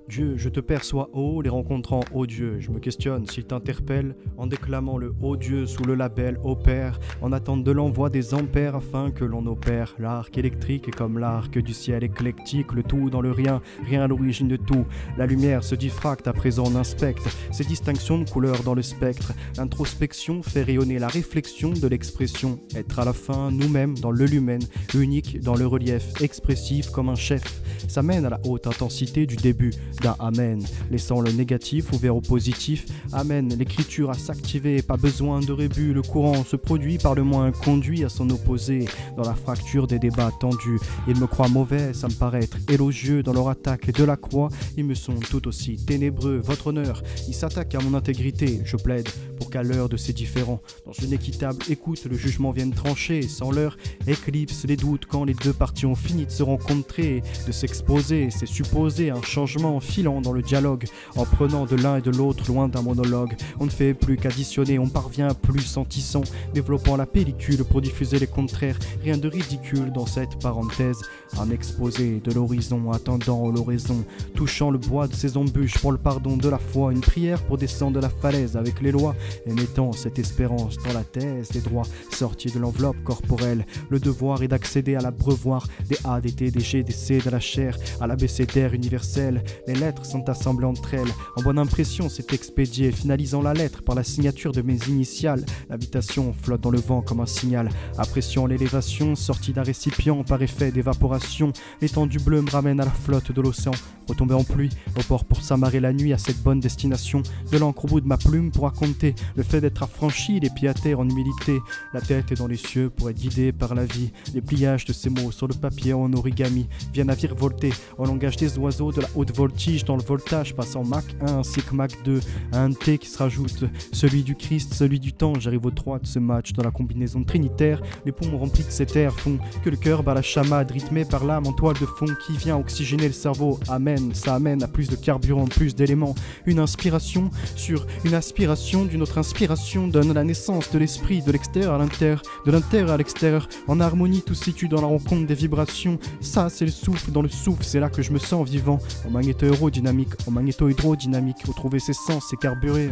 Dieu, je te perçois haut, les rencontrant, ô Dieu. Je me questionne s'il t'interpelle en déclamant le ô Dieu sous le label ô Père, en attente de l'envoi des ampères afin que l'on opère. L'arc électrique est comme l'arc du ciel éclectique, le tout dans le rien, rien à l'origine de tout. La lumière se diffracte, à présent on inspecte ces distinctions de couleurs dans le spectre. L'introspection fait rayonner la réflexion de l'expression. Être à la fin nous-mêmes dans le lumen, unique dans le relief, expressif comme un chef. Ça mène à la haute intensité du début d'un Amen, laissant le négatif ouvert au positif. Amène l'écriture à s'activer, pas besoin de rébut. Le courant se produit par le moins, conduit à son opposé. Dans la fracture des débats tendus, ils me croient mauvais, ça me paraît être élogieux. Dans leur attaque de la croix, ils me sont tout aussi ténébreux. Votre honneur, ils s'attaquent à mon intégrité. Je plaide pour qu'à l'heure de ces différends, dans une équitable écoute, le jugement vienne trancher. Sans l'heure, éclipse les doutes quand les deux parties ont fini de se rencontrer, de s'exposer. C'est supposer un changement filant dans le dialogue, en prenant de l'un et de l'autre loin d'un monologue. On ne fait plus qu'additionner, on parvient plus en tissant, développant la pellicule pour diffuser les contraires. Rien de ridicule dans cette parenthèse, un exposé de l'horizon attendant l'oraison, touchant le bois de ses embûches pour le pardon de la foi, une prière pour descendre de la falaise avec les lois, et mettant cette espérance dans la thèse des droits sortis de l'enveloppe corporelle. Le devoir est d'accéder à l'abreuvoir des A, des T, des G, des C, de la chair, à l'abécédaire universel. Les lettres sont assemblées entre elles, en bonne impression c'est expédié, finalisant la lettre par la signature de mes initiales. L'habitation flotte dans le vent comme un signal, appréciant l'élévation, sortie d'un récipient par effet d'évaporation. L'étendue bleue me ramène à la flotte de l'océan, retombé en pluie, au port pour s'amarrer la nuit à cette bonne destination. De l'encre au bout de ma plume pour raconter le fait d'être affranchi, les pieds à terre en humilité. La tête est dans les cieux pour être guidé par la vie. Les pliages de ces mots sur le papier en origami viennent à virevolter au langage des oiseaux de la haute voltige, dans le voltage passant Mach 1 ainsi que Mach 2, à un T qui se rajoute, celui du Christ, celui du temps. J'arrive au 3 de ce match dans la combinaison trinitaire. Les poumons remplis de cet air font que le cœur bat la chamade, rythmé par l'âme en toile de fond qui vient oxygéner le cerveau. Amen, ça amène à plus de carburant, plus d'éléments. Une inspiration sur une aspiration d'une autre inspiration donne la naissance de l'esprit, de l'extérieur à l'intérieur, de l'intérieur à l'extérieur. En harmonie, tout se situe dans la rencontre des vibrations. Ça, c'est le souffle, dans le souffle, c'est là que je me sens vivant. En magnéto-aérodynamique, en magnéto-hydrodynamique, retrouver ses sens, c'est carburé.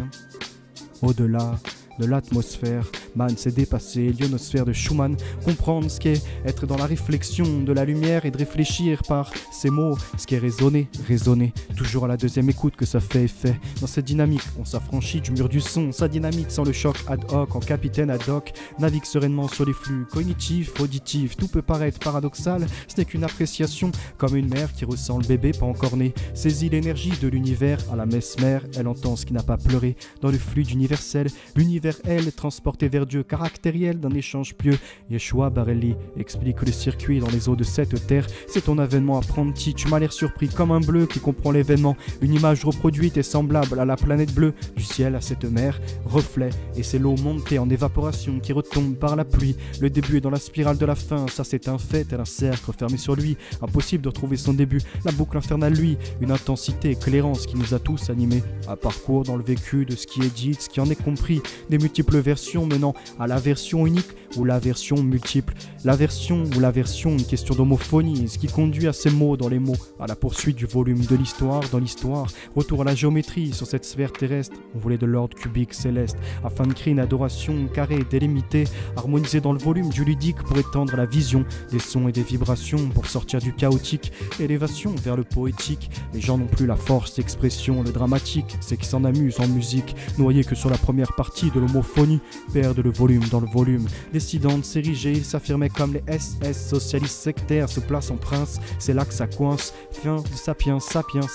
Au-delà de l'atmosphère, man s'est dépassé, l'ionosphère de Schumann, comprendre ce qu'est être dans la réflexion de la lumière et de réfléchir par ces mots, ce qu'est raisonner, toujours à la deuxième écoute que ça fait effet. Dans cette dynamique, on s'affranchit du mur du son, sa dynamite sans le choc ad hoc, en capitaine ad hoc, navigue sereinement sur les flux cognitifs, auditifs, tout peut paraître paradoxal, ce n'est qu'une appréciation, comme une mère qui ressent le bébé pas encore né, saisit l'énergie de l'univers à la messe mère, elle entend ce qui n'a pas pleuré, dans le flux d'universel, l'univers elle, transporté vers Dieu, caractériel d'un échange pieux. Yeshua Barelli explique le circuit dans les eaux de cette terre. C'est ton avènement apprenti, tu m'as l'air surpris comme un bleu qui comprend l'événement. Une image reproduite est semblable à la planète bleue, du ciel à cette mer, reflet, et c'est l'eau montée en évaporation qui retombe par la pluie. Le début est dans la spirale de la fin, ça c'est un fait, tel un cercle fermé sur lui. Impossible de retrouver son début, la boucle infernale lui, une intensité éclairance qui nous a tous animés. Un parcours dans le vécu de ce qui est dit, de ce qui en est compris. Des multiples versions menant à la version unique ou la version multiple. La version ou la version, une question d'homophonie, ce qui conduit à ces mots dans les mots, à la poursuite du volume de l'histoire dans l'histoire. Retour à la géométrie sur cette sphère terrestre, on voulait de l'ordre cubique céleste, afin de créer une adoration carrée, délimitée, harmonisée dans le volume du ludique pour étendre la vision des sons et des vibrations, pour sortir du chaotique, élévation vers le poétique. Les gens n'ont plus la force d'expression, le dramatique, c'est qui s'en amusent en musique, noyés que sur la première partie de l'homophonie, perdent le volume dans le volume, décidant de s'ériger, ils s'affirmaient comme les SS, socialistes sectaires, se placent en prince, c'est là que ça coince, fin de sapiens,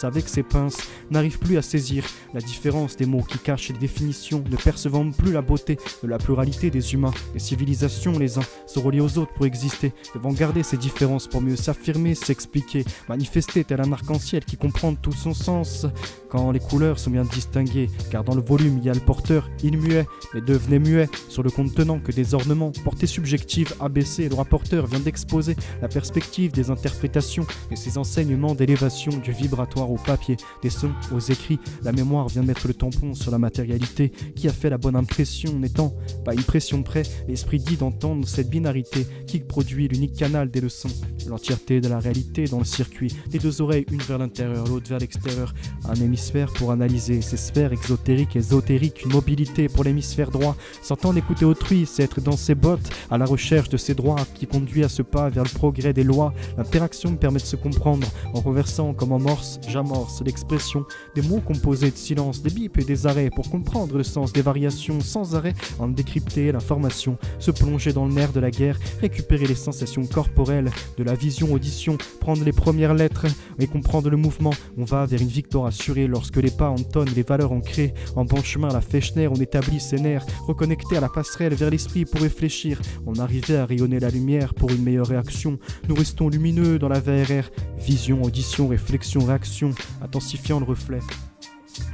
avec ses pinces, n'arrive plus à saisir la différence des mots qui cachent les définitions, ne percevant plus la beauté de la pluralité des humains, les civilisations, les uns se relient aux autres pour exister, devant garder ces différences pour mieux s'affirmer, s'expliquer, manifester tel un arc-en-ciel qui comprend tout son sens, quand les couleurs sont bien distinguées, car dans le volume il y a le porteur, il muet, mais devenait muet sur le contenant que des ornements, portée subjective abaissée. Le rapporteur vient d'exposer la perspective des interprétations et ses enseignements d'élévation du vibratoire au papier, des sons aux écrits. La mémoire vient mettre le tampon sur la matérialité qui a fait la bonne impression, n'étant pas une pression près. L'esprit dit d'entendre cette binarité qui produit l'unique canal des leçons, l'entièreté de la réalité dans le circuit, les deux oreilles, une vers l'intérieur, l'autre vers l'extérieur, un hémisphère pour analyser ces sphères exotériques, ésotériques, une mobilité pour l'hémisphère droit. S'entendre écouter autrui, c'est être dans ses bottes, à la recherche de ses droits qui conduit à ce pas vers le progrès des lois. L'interaction me permet de se comprendre, en reversant comme en morse, j'amorce l'expression des mots composés de silence, des bips et des arrêts pour comprendre le sens des variations sans arrêt, en décrypter l'information, se plonger dans le nerf de la guerre, récupérer les sensations corporelles de la vision audition, prendre les premières lettres et comprendre le mouvement. On va vers une victoire assurée lorsque les pas entonnent les valeurs ancrées. En bon chemin à la Fechner, on établit ses nerfs, reconnecté à la passerelle vers l'esprit pour réfléchir. On arrivait à rayonner la lumière pour une meilleure réaction. Nous restons lumineux dans la VRR, vision, audition, réflexion, réaction, intensifiant le reflet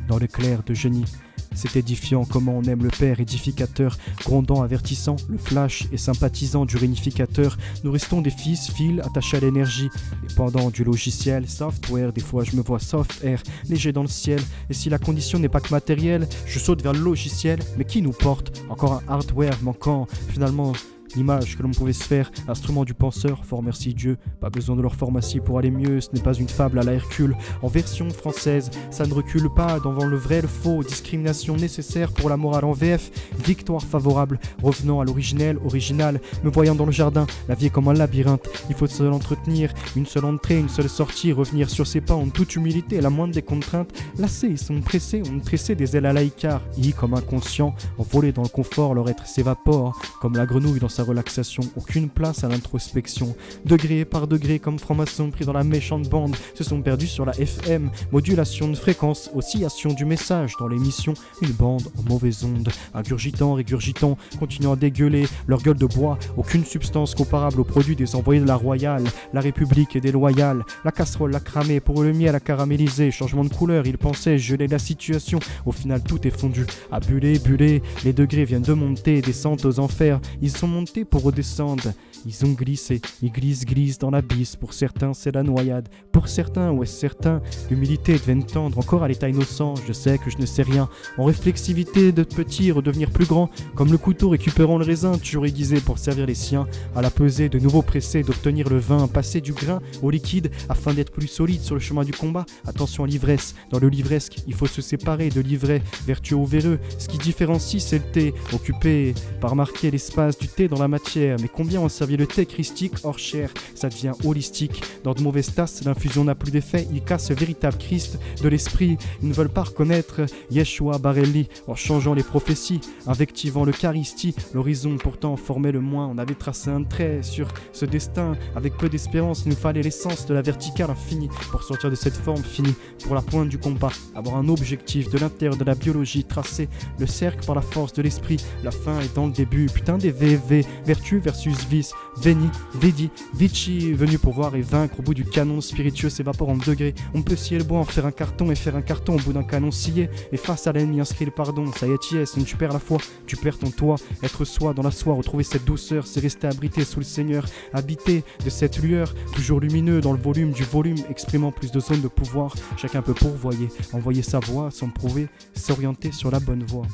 dans l'éclair de génie. C'est édifiant comment on aime le père édificateur, grondant, avertissant, le flash et sympathisant du réunificateur. Nous restons des fils, fils attachés à l'énergie, dépendants du logiciel, software. Des fois je me vois soft air, léger dans le ciel. Et si la condition n'est pas que matérielle, je saute vers le logiciel. Mais qui nous porte? Encore un hardware manquant, finalement. L'image que l'on pouvait se faire, instrument du penseur, fort merci Dieu, pas besoin de leur pharmacie pour aller mieux, ce n'est pas une fable à la Hercule. En version française, ça ne recule pas devant le vrai, le faux, discrimination nécessaire pour la morale en VF, victoire favorable, revenant à l'originel, original, me voyant dans le jardin, la vie est comme un labyrinthe, il faut se l'entretenir, une seule entrée, une seule sortie, revenir sur ses pas en toute humilité, la moindre des contraintes, lassés, ils sont pressés, on tressé des ailes à l'Aïcar, comme inconscient, envolés dans le confort, leur être s'évapore, comme la grenouille dans sa relaxation, aucune place à l'introspection. Degré par degré, comme franc-maçon pris dans la méchante bande, se sont perdus sur la FM, modulation de fréquence, oscillation du message dans l'émission, une bande en mauvaise onde, ingurgitant, régurgitant, continuant à dégueuler, leur gueule de bois, aucune substance comparable aux produits des envoyés de la Royale, la République est déloyale, la casserole l'a cramé, pour le miel à caraméliser, changement de couleur, ils pensaient geler la situation, au final tout est fondu, à buller, les degrés viennent de monter, descendent aux enfers, ils sont montés pour redescendre, ils ont glissé, ils glissent dans l'abysse, pour certains c'est la noyade, pour certains, ouais certains, l'humilité devient tendre, encore à l'état innocent, je sais que je ne sais rien, en réflexivité de petit redevenir plus grand, comme le couteau récupérant le raisin, toujours aiguisé pour servir les siens, à la pesée de nouveau pressé d'obtenir le vin, passer du grain au liquide, afin d'être plus solide sur le chemin du combat, attention à l'ivresse, dans le livresque, il faut se séparer de l'ivraie, vertueux ou véreux, ce qui différencie c'est le thé, occupé par marquer l'espace du thé dans la matière, mais combien on servit le thé christique hors chair, ça devient holistique, dans de mauvaises tasses, l'infusion n'a plus d'effet, il casse le véritable Christ de l'esprit, ils ne veulent pas reconnaître Yeshua Barelli, en changeant les prophéties, invectivant l'Eucharistie, l'horizon pourtant formait le moins, on avait tracé un trait sur ce destin, avec peu d'espérance, il nous fallait l'essence de la verticale infinie, pour sortir de cette forme finie, pour la pointe du combat, avoir un objectif de l'intérieur de la biologie, tracer le cercle par la force de l'esprit, la fin est dans le début, putain des VV, vertu versus vice, veni, vedi, vici, venu pour voir et vaincre au bout du canon spiritueux s'évapore en degrés, on peut scier le bois, en faire un carton et faire un carton au bout d'un canon scié, et face à l'ennemi inscrit le pardon, ça y est, yes, tu perds la foi, tu perds ton toit, être soi dans la soie, retrouver cette douceur, c'est rester abrité sous le Seigneur, habité de cette lueur, toujours lumineux dans le volume du volume, exprimant plus de zones de pouvoir, chacun peut pourvoyer, envoyer sa voix sans prouver, s'orienter sur la bonne voie.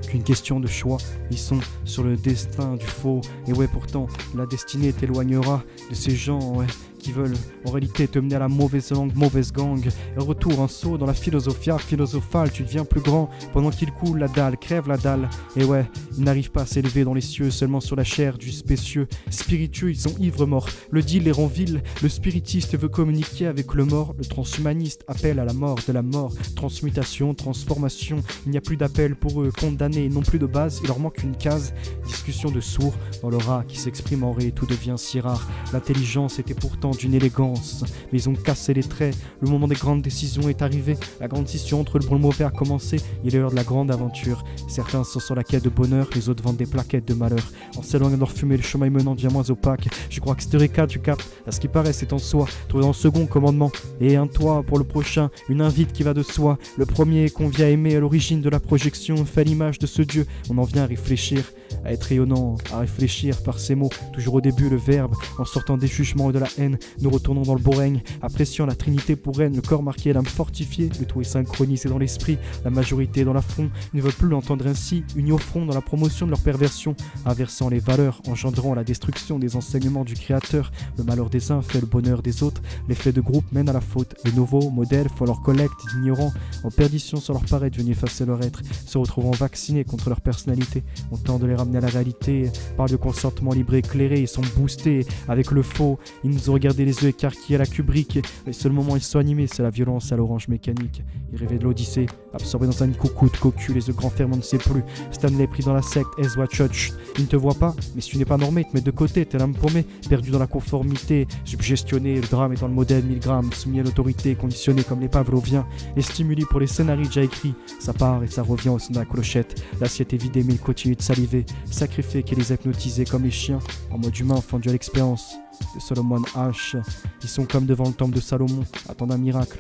Qu'une question de choix, ils sont sur le destin du faux, et ouais pourtant la destinée t'éloignera de ces gens, ouais, qui veulent en réalité te mener à la mauvaise langue, mauvaise gang. Un retour, un saut dans la philosophia philosophale, tu deviens plus grand pendant qu'il coule la dalle, crève la dalle. Et ouais, ils n'arrivent pas à s'élever dans les cieux, seulement sur la chair du spécieux. Spiritueux, ils sont ivres morts, le deal les rend vils. Le spiritiste veut communiquer avec le mort, le transhumaniste appelle à la mort de la mort. Transmutation, transformation, il n'y a plus d'appel pour eux, condamnés, non plus de base, il leur manque une case. Discussion de sourds dans le rat qui s'exprime en ré, tout devient si rare. L'intelligence était pourtant d'une élégance. Mais ils ont cassé les traits, le moment des grandes décisions est arrivé. La grande scission entre le bon et le mauvais a commencé. Il est l'heure de la grande aventure. Certains sont sur la quête de bonheur, les autres vendent des plaquettes de malheur. En s'éloignant de leur fumée, le chemin menant devient moins opaque. Je crois que cette Eureka, tu captes. À ce qui paraît, c'est en soi, trouvé dans le second commandement. Et un toit pour le prochain, une invite qui va de soi. Le premier qu'on vient aimer à l'origine de la projection fait l'image de ce Dieu. On en vient à réfléchir, à être rayonnant, à réfléchir par ces mots. Toujours au début, le verbe, en sortant des jugements et de la haine. Nous retournons dans le beau règne, appréciant la Trinité pour reine. Le corps marqué, l'âme fortifiée, le tout est synchronisé dans l'esprit. La majorité dans la fond ne veut plus l'entendre ainsi, unis au front dans la promotion de leur perversion, inversant les valeurs, engendrant la destruction des enseignements du Créateur. Le malheur des uns fait le bonheur des autres, l'effet de groupe mène à la faute. Les nouveaux modèles font leur collecte d'ignorants, en perdition sur leur paraître, venus effacer leur être, se retrouvant vaccinés contre leur personnalité. On tente de les ramener à la réalité, par le consentement libre et éclairé, ils sont boostés avec le faux. Ils nous ont regardé les yeux écarquillés à la Kubrick. Les seuls moments où ils sont animés, c'est la violence à l'orange mécanique. Ils rêvaient de l'Odyssée, absorbés dans un coucou de cocu, les yeux grands fermés, on ne sait plus. Stanley pris dans la secte, Ezra Church. Il ne te voit pas, mais si tu n'es pas normé, te met de côté, t'es l'âme paumée, perdu dans la conformité, subgestionné, le drame est dans le modèle 1000 grammes, soumis à l'autorité, conditionné comme les pavloviens. Les stimuli pour les scénarios déjà écrits, ça part et ça revient au son de la clochette. L'assiette est vidée mais il continue de saliver, sacrifié qui les a hypnotisés comme les chiens, en mode humain fendu à l'expérience de Solomon H. Ils sont comme devant le temple de Salomon, attendent un miracle.